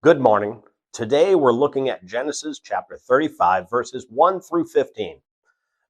Good morning. Today we're looking at Genesis chapter 35, verses 1 through 15.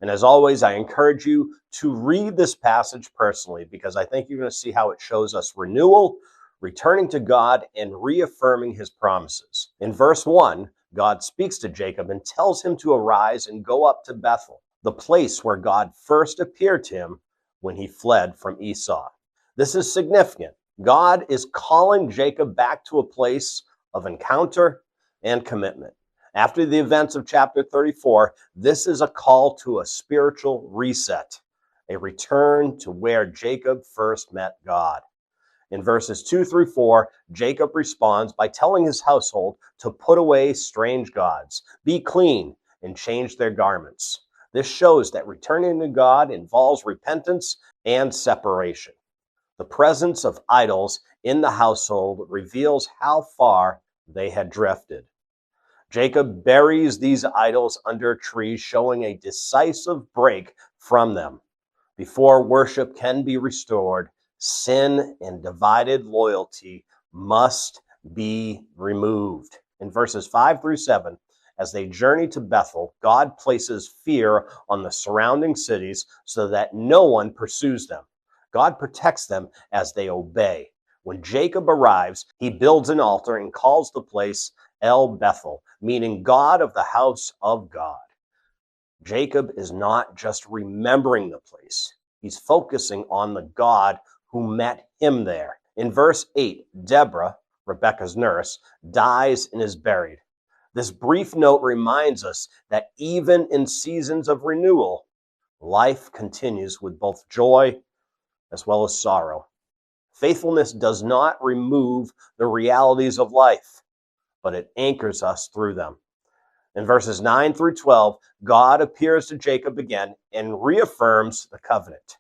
And as always, I encourage you to read this passage personally because I think you're going to see how it shows us renewal, returning to God, and reaffirming his promises. In verse 1, God speaks to Jacob and tells him to arise and go up to Bethel, the place where God first appeared to him when he fled from Esau. This is significant. God is calling Jacob back to a place of encounter and commitment. After the events of chapter 34, this is a call to a spiritual reset, a return to where Jacob first met God. In verses 2 through 4, Jacob responds by telling his household to put away strange gods, be clean, and change their garments. This shows that returning to God involves repentance and separation. The presence of idols in the household reveals how far they had drifted. Jacob buries these idols under trees, showing a decisive break from them. Before worship can be restored, sin and divided loyalty must be removed. In verses 5 through 7, as they journey to Bethel, God places fear on the surrounding cities so that no one pursues them. God protects them as they obey. When Jacob arrives, he builds an altar and calls the place El Bethel, meaning God of the house of God. Jacob is not just remembering the place. He's focusing on the God who met him there. In verse 8, Deborah, Rebekah's nurse, dies and is buried. This brief note reminds us that even in seasons of renewal, life continues with both joy as well as sorrow. Faithfulness does not remove the realities of life, but it anchors us through them. In verses 9 through 12, God appears to Jacob again and reaffirms the covenant.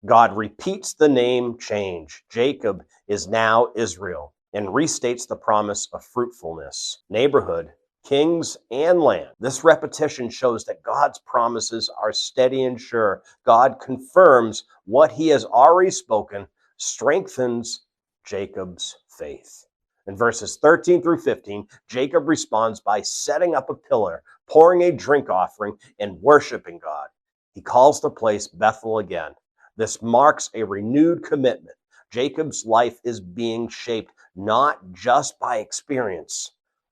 God repeats the name change. Jacob is now Israel, and restates the promise of fruitfulness, neighborhood, kings, and land. This repetition shows that God's promises are steady and sure. God confirms what he has already spoken, strengthens Jacob's faith. In verses 13 through 15, Jacob responds by setting up a pillar, pouring a drink offering, and worshiping God. He calls the place Bethel again. This marks a renewed commitment. Jacob's life is being shaped not just by experience,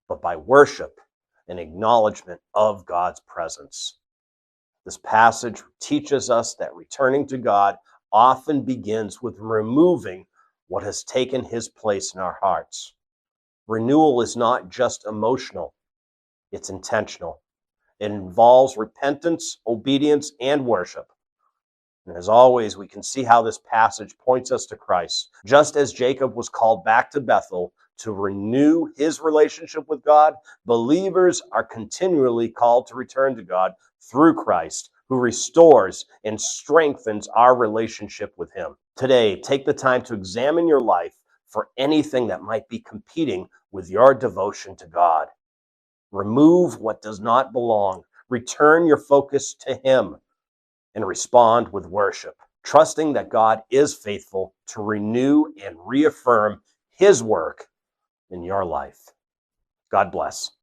but by worship and acknowledgement of God's presence. This passage teaches us that returning to God often begins with removing what has taken his place in our hearts. Renewal is not just emotional, it's intentional. It involves repentance, obedience, and worship. And as always, we can see how this passage points us to Christ. Just as Jacob was called back to Bethel to renew his relationship with God, believers are continually called to return to God through Christ, who restores and strengthens our relationship with him. Today, take the time to examine your life for anything that might be competing with your devotion to God. Remove what does not belong. Return your focus to him and respond with worship, trusting that God is faithful to renew and reaffirm his work in your life. God bless.